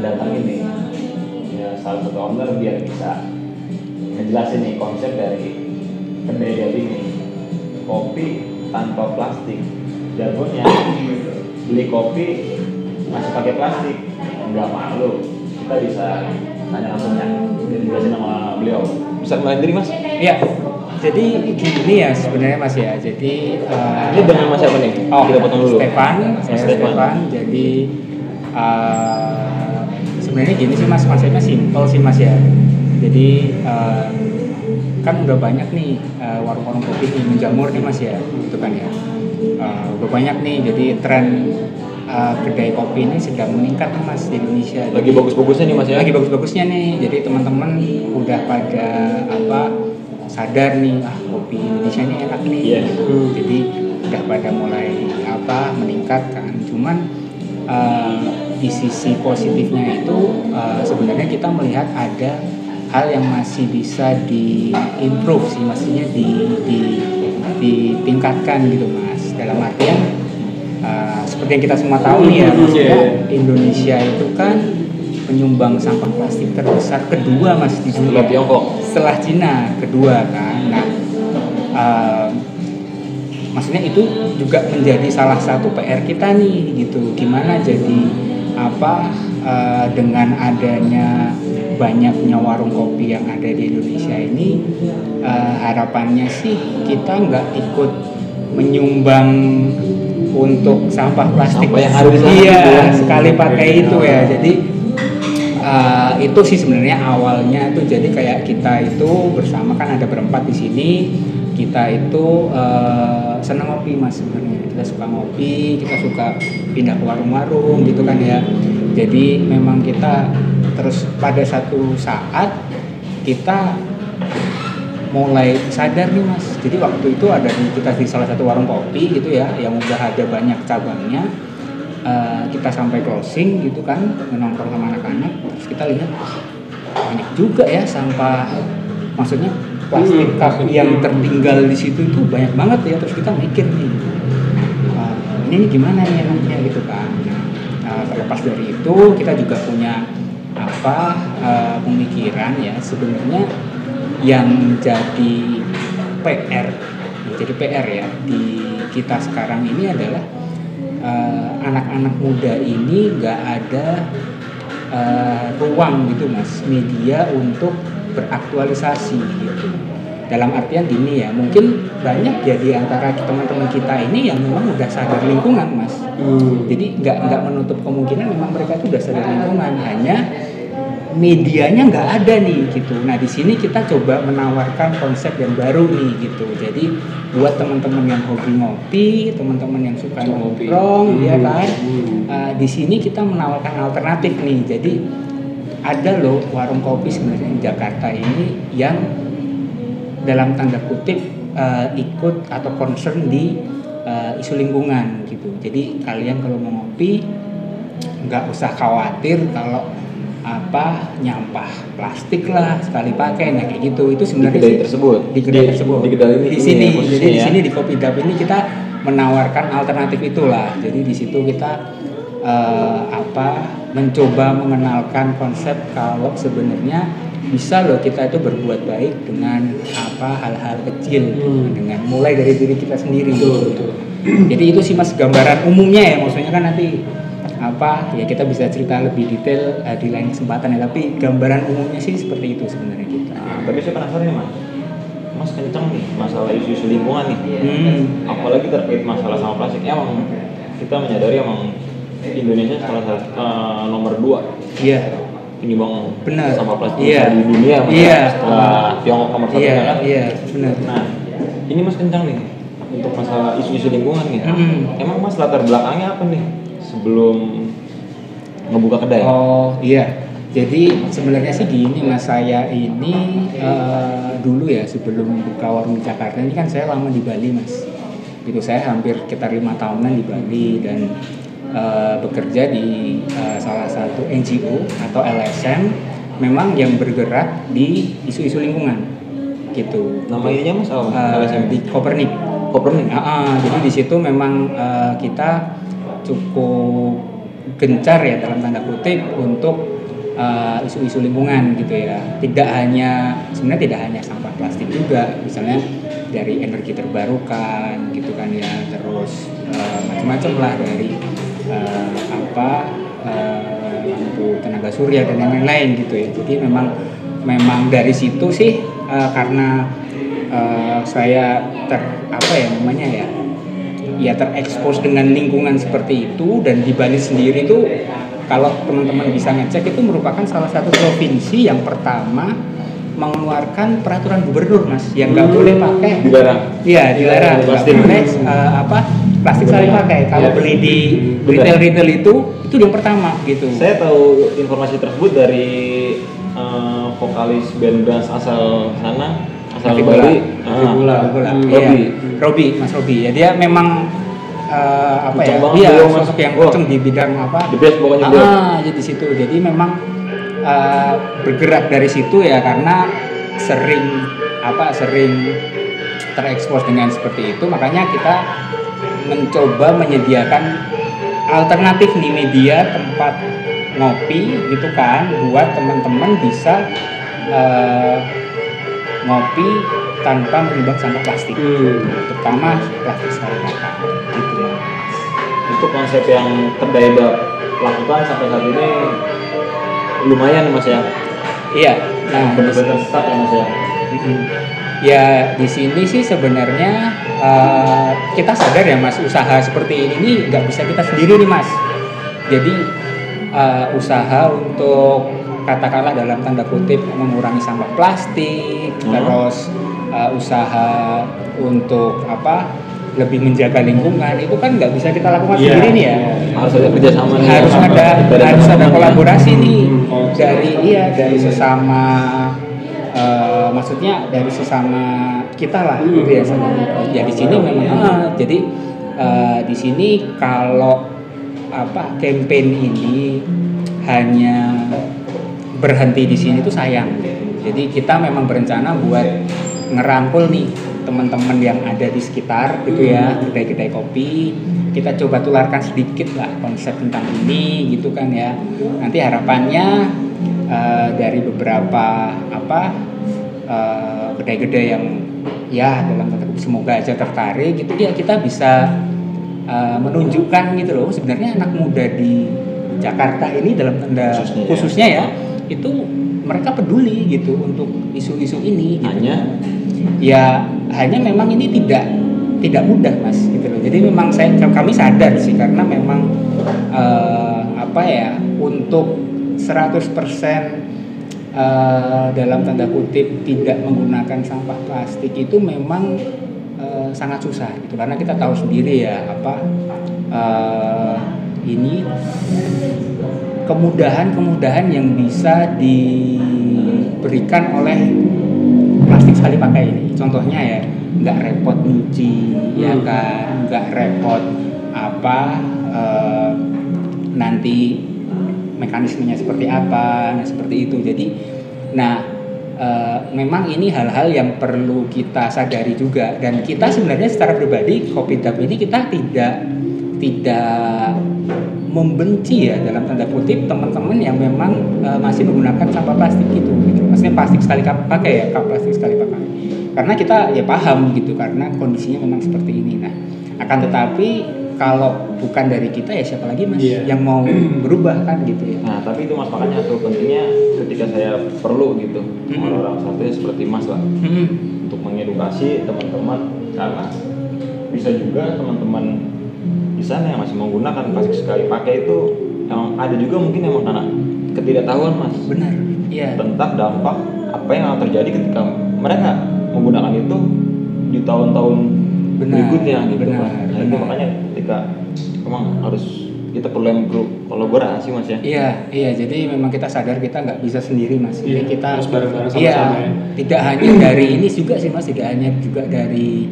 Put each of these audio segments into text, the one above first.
Datangin nih ya salah satu owner biar bisa ngejelasin nih konsep dari kedai dia ini, kopi tanpa plastik. Jargonnya beli kopi masih pakai plastik nggak malu, kita bisa tanya langsungnya dijelasin sama beliau. Bisa kenalin diri mas? Iya, jadi gini ya sebenarnya mas ya, jadi ini dengan mas siapa nih? Kita potong dulu. Stefan. Jadi sebenarnya gini sih mas, konsepnya simpel sih mas ya. Jadi kan udah banyak nih warung-warung kopi nih menjamur nih mas ya, gitu kan ya. Udah banyak nih, jadi tren kedai kopi ini sedang meningkat nih mas di Indonesia. Lagi bagus-bagusnya nih mas ya? Lagi bagus-bagusnya nih. Jadi teman-teman udah pada sadar nih, kopi Indonesia ini enak nih. Yeah. Gitu. Jadi udah pada mulai meningkat kan. Cuman di sisi positifnya itu sebenarnya kita melihat ada hal yang masih bisa di-improve sih, maksudnya ditingkatkan gitu mas. Dalam artian seperti yang kita semua tahu nih ya, maksudnya Indonesia itu kan penyumbang sampah plastik terbesar kedua mas di dunia. Setelah Cina kedua kan. Nah, maksudnya itu juga menjadi salah satu PR kita nih gitu. Gimana jadi dengan adanya banyaknya warung kopi yang ada di Indonesia ini, harapannya sih kita nggak ikut menyumbang untuk sampah plastik yang harus sekali pakai itu ya. Jadi itu sih sebenarnya awalnya tuh, jadi kayak kita itu bersama kan ada berempat di sini. Kita itu senang ngopi mas sebenarnya, kita suka ngopi, kita suka pindah ke warung-warung gitu kan ya. Jadi memang kita terus pada satu saat kita mulai sadar nih mas. Jadi waktu itu kita di salah satu warung kopi gitu ya, yang udah ada banyak cabangnya. Kita sampai closing gitu kan, nongkrong sama anak-anak, terus kita lihat banyak juga ya sampah, maksudnya plastik cup yang tertinggal di situ itu banyak banget ya. Terus kita mikir nih, ini gimana nih enaknya gitu kan. Terlepas dari itu kita juga punya pemikiran ya, sebenarnya yang jadi PR ya di kita sekarang ini adalah anak-anak muda ini nggak ada ruang gitu mas, media untuk beraktualisasi gitu. Dalam artian gini ya, mungkin banyak ya di antara teman-teman kita ini yang memang udah sadar lingkungan mas. Jadi nggak menutup kemungkinan memang mereka itu udah sadar lingkungan, hanya medianya nggak ada nih gitu. Nah di sini kita coba menawarkan konsep yang baru nih gitu. Jadi buat teman-teman yang hobi ngopi, teman-teman yang suka nongkrong, ya kan. Di sini kita menawarkan alternatif nih. Jadi ada loh warung kopi sebenarnya di Jakarta ini yang dalam tanda kutip ikut atau concern di isu lingkungan gitu. Jadi kalian kalau mau ngopi nggak usah khawatir kalau nyampah plastik lah sekali pakai, nah kayak gitu. Itu sebenarnya di kedai tersebut di sini. Jadi di sini di Kopi Dap ini kita menawarkan alternatif itulah. Jadi di situ kita mencoba mengenalkan konsep kalau sebenarnya bisa loh kita itu berbuat baik dengan hal-hal kecil, dengan mulai dari diri kita sendiri. Betul. Jadi itu sih mas gambaran umumnya ya, maksudnya kan nanti ya kita bisa cerita lebih detail di lain kesempatan ya, tapi gambaran umumnya sih seperti itu sebenarnya kita. Tapi saya penasaran nih mas kencang nih masalah isu-isu lingkungan nih, apalagi terkait masalah sampah plastik. Emang kita menyadari emang Indonesia salah satu nomor 2 penyumbang sampah plastik di dunia, setelah Tiongkok nomor 1 kan? Iya, benar. Nah, ini mas kencang nih untuk masalah isu-isu lingkungan nih. Emang mas latar belakangnya apa nih sebelum ngebuka kedai? Oh iya, jadi sebenarnya sih gini mas, saya ini dulu ya sebelum buka warung di Jakarta ini kan saya lama di Bali mas. Gitu, saya hampir sekitar 5 tahunan di Bali dan bekerja di salah satu NGO atau LSM memang yang bergerak di isu-isu lingkungan gitu. Nama ininya Mas apa? LSM Di Kopernik. Jadi di situ memang kita cukup gencar ya dalam tanda kutip untuk isu-isu lingkungan gitu ya. Sebenarnya tidak hanya sampah plastik juga, misalnya dari energi terbarukan gitu kan ya, terus macam-macam lah dari lampu tenaga surya dan yang lain-lain gitu ya. Jadi memang dari situ sih karena saya terekspos dengan lingkungan seperti itu, dan di Bali sendiri tuh kalau teman-teman bisa ngecek itu merupakan salah satu provinsi yang pertama mengeluarkan peraturan gubernur Mas yang nggak boleh pakai dilarang plastik sekali pakai. Kalau beli di retail itu yang pertama gitu. Saya tahu informasi tersebut dari vokalis band Brans asal Bali, Mas Robi ya, dia memang sosok yang kenceng di bidang the best pokoknya jadi di situ. Jadi memang bergerak dari situ ya, karena sering terekspos dengan seperti itu, makanya kita mencoba menyediakan alternatif nih, media tempat ngopi gitu kan, buat teman-teman bisa ngopi tanpa menyumbang sampah plastik, terutama plastik sekali pakai gitu Mas. Itu konsep yang Kedai lakukan sampai saat ini lumayan Mas ya. Iya, nah benar-benar stuck ya Mas ya. Ya di sini sih sebenarnya kita sadar ya Mas, usaha seperti ini nggak bisa kita sendiri nih Mas. Jadi usaha untuk katakanlah dalam tanda kutip mengurangi sampah plastik, terus usaha untuk lebih menjaga lingkungan, itu kan nggak bisa kita lakukan sendiri nih ya. Harus ada kerjasama, harus ada kolaborasi nih dari sesama maksudnya dari sesama kita lah gitu ya. Ya di sini memang jadi di sini kalau campaign ini hanya berhenti di sini tuh sayang. Jadi kita memang berencana buat ngerangkul nih teman-teman yang ada di sekitar gitu ya, kedai-kedai kopi. Kita coba tularkan sedikit lah konsep tentang ini gitu kan ya. Nanti harapannya dari beberapa kedai-kedai yang ya dalam tanda kutip semoga aja tertarik gitu ya, kita bisa menunjukkan gitu loh, sebenarnya anak muda di Jakarta ini dalam tanda khususnya ya itu mereka peduli gitu untuk isu-isu ini gitu. Hanya memang ini tidak mudah Mas gitu loh. Jadi memang kami sadar sih, karena memang untuk 100% dalam tanda kutip tidak menggunakan sampah plastik itu memang sangat susah gitu, karena kita tahu sendiri ya ini kemudahan yang bisa diberikan oleh plastik sekali pakai ini. Contohnya ya, nggak repot nyuci, ya kan, nggak repot nanti mekanismenya seperti apa, nah seperti itu. Jadi, memang ini hal-hal yang perlu kita sadari juga, dan kita sebenarnya secara pribadi Kopidab ini kita tidak membenci ya dalam tanda kutip teman-teman yang memang masih menggunakan sampah plastik gitu. Maksudnya plastik sekali pakai ya, kap plastik sekali pakai. Karena kita ya paham gitu, karena kondisinya memang seperti ini. Nah, akan tetapi kalau bukan dari kita ya siapa lagi Mas yang mau berubah kan gitu ya. Nah, tapi itu Mas, makanya tuh pentingnya ketika saya perlu gitu orang-orang satunya seperti Mas lah untuk mengedukasi teman-teman, karena bisa juga teman-teman di sana yang masih menggunakan plastik sekali pakai itu yang ada juga mungkin emang karena ketidaktahuan Mas. Benar. Iya. Tentang dampak apa yang akan terjadi ketika mereka menggunakan itu di tahun-tahun berikutnya gitu. Nah, itu makanya ketika memang harus kita perlu kolaborasi Mas ya. Iya, jadi memang kita sadar kita nggak bisa sendiri Mas. Iya, kita harus bareng-bareng sama-sama ya. Tidak hanya dari ini juga sih Mas, tidak hanya juga dari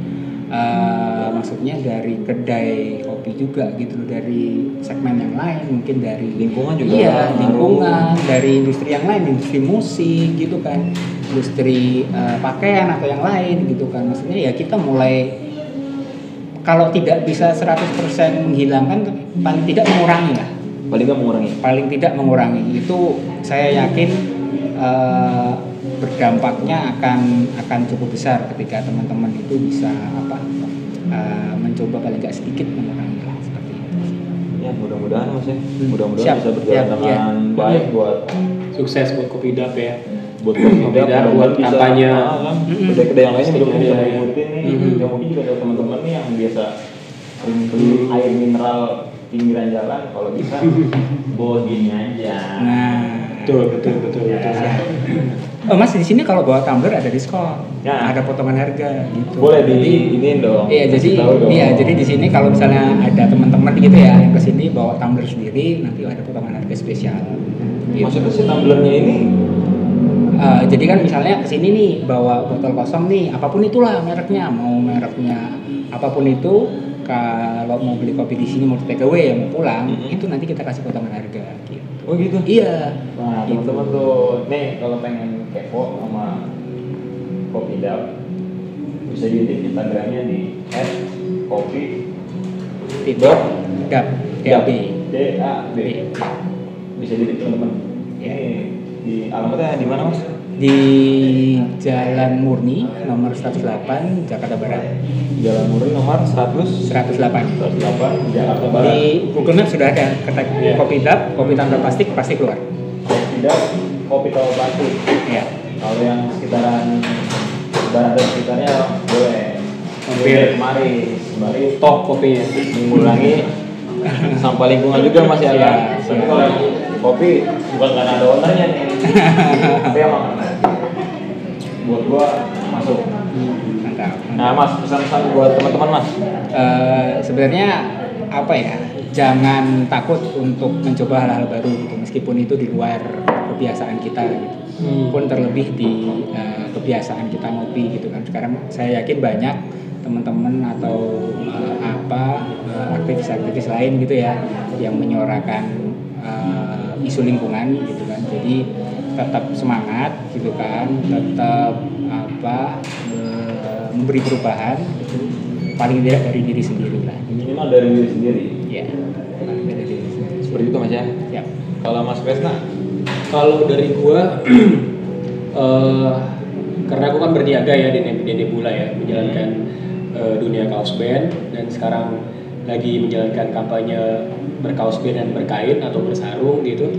maksudnya dari kedai kopi juga gitu loh, dari segmen yang lain, mungkin dari Lingkungan juga iya ngaruh. lingkungan, dari industri yang lain, industri musik gitu kan, industri pakaian atau yang lain gitu kan. Maksudnya ya kita mulai, kalau tidak bisa 100% menghilangkan, paling tidak mengurangi lah. Paling nggak mengurangi. Paling tidak mengurangi itu saya yakin berdampaknya akan cukup besar ketika teman-teman itu bisa mencoba paling nggak sedikit mengurangi lah, seperti itu. Ya mudah-mudahan Mas ya. Siap. Mudah-mudahan bisa berjalan Siap, dengan baik buat Sukses buat Kopidap ya. Kopidap, buat kampanye. kan. Kedai-kedai yang lainnya juga bisa Iya. mengikuti nih. Ya mungkin juga ada teman-teman nih yang biasa sering beli air mineral pinggiran jalan, kalau bisa bawa gini aja. Nah, Betul. oh Mas di sini kalau bawa tumbler ada diskon, Ya. ada potongan harga gitu. Boleh iniin dong. Iya, kasih jadi tahu dong. jadi di sini kalau misalnya ada teman-teman gitu ya yang kesini bawa tumbler sendiri, nanti ada potongan harga spesial. Gitu. Maksudnya si tumblernya ini Jadi kan misalnya kesini nih bawa botol kosong nih, apapun itulah mereknya, mau mereknya apapun itu, kalau mau beli kopi di sini mau take away ya mau pulang, itu nanti kita kasih potongan harga. Gitu. oh gitu. Iya. Nah, Gitu. teman-teman tuh, nih kalau pengen kepo sama Kopidap, bisa di Instagramnya di @kopi Tidak. Dap. DAB. DAB. Bisa di teman-teman. Ya. Ini di alamatnya di mana Mas? Di Jalan Murni nomor 108 Jakarta Barat. Jalan Murni nomor 108. 108 Jakarta Barat. Di Google Maps sudah ada ketik Iya. Kopidap, kopi tanpa plastik pasti keluar. Kopidap, kopi tahu plastik. Ya. Kalau yang sekitaran Barat dan sekitarnya boleh Mampir. Sembari Top kopinya. mengurangi sampah lingkungan juga Mas ya. Iya, Tapi iya. kalau yang kopi bukan karena ada ownernya nih, tapi emang buat gua masuk. Mantap. Nah Mas, pesan-pesan buat teman-teman Mas. Sebenarnya apa ya, jangan takut untuk mencoba hal-hal baru gitu, meskipun itu di luar kebiasaan kita gitu. Pun terlebih di kebiasaan kita ngopi gitu kan. Sekarang saya yakin banyak teman-teman atau aktivis-aktivis lain gitu ya yang menyuarakan isu lingkungan gitu kan. Jadi tetap semangat gitu kan, tetap memberi perubahan gitu. Paling tidak dari diri sendiri lah. Minimal dari diri sendiri. Ya, paling tidak dari diri sendiri. Seperti itu Mas ya. Ya. Kalau Mas Kresna, Kalau dari gua karena gua kan berniaga ya di Nebula ya, menjalankan dunia kaos band, dan sekarang lagi menjalankan kampanye berkaos band dan berkain atau bersarung gitu.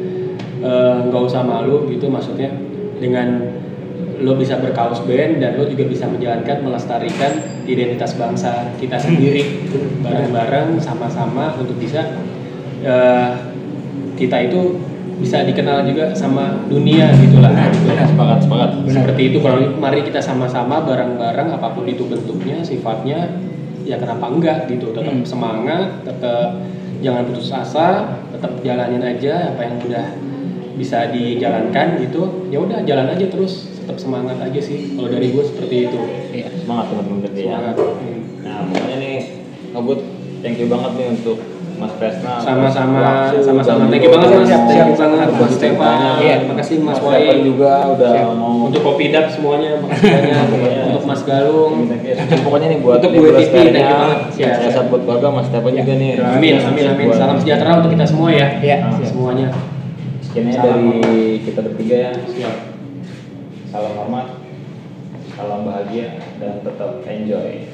Nggak usah malu gitu, maksudnya dengan lo bisa berkaos band dan lo juga bisa menjalankan, melestarikan identitas bangsa kita sendiri bareng-bareng sama-sama untuk bisa kita itu bisa dikenal juga sama dunia gitulah. sepakat. Seperti itu, kalau mari kita sama-sama bareng-bareng apapun itu bentuknya, sifatnya, ya kenapa enggak gitu. Tetap semangat, tetap jangan putus asa, tetap jalanin aja apa yang udah bisa dijalankan gitu. Ya udah jalan aja terus, tetap semangat aja sih. Kalau dari gue seperti itu. Iya. Semangat teman-teman ya. Semangat. Nah pokoknya nih Ngebut, thank you banget nih untuk Mas Kresna. Sama-sama. Dan Thank you banget Mas. Siap, Thank you siap. banget Mas Stefan. Iya. Terima kasih Mas Stefan Wai. juga udah Siap. mau Untuk Kopidap semuanya, makasih banyak. Untuk Mas Galung. Pokoknya nih buat Untuk Nebula Bu TV, Square-nya, thank you banget. saya Siap. buat keluarga Mas Stefan juga nih. Amin. Buat- Salam sejahtera untuk kita semua ya. Iya. Semuanya. Sekiannya Salam. dari kita bertiga ya. Siap. Salam hormat, salam bahagia, dan tetap enjoy.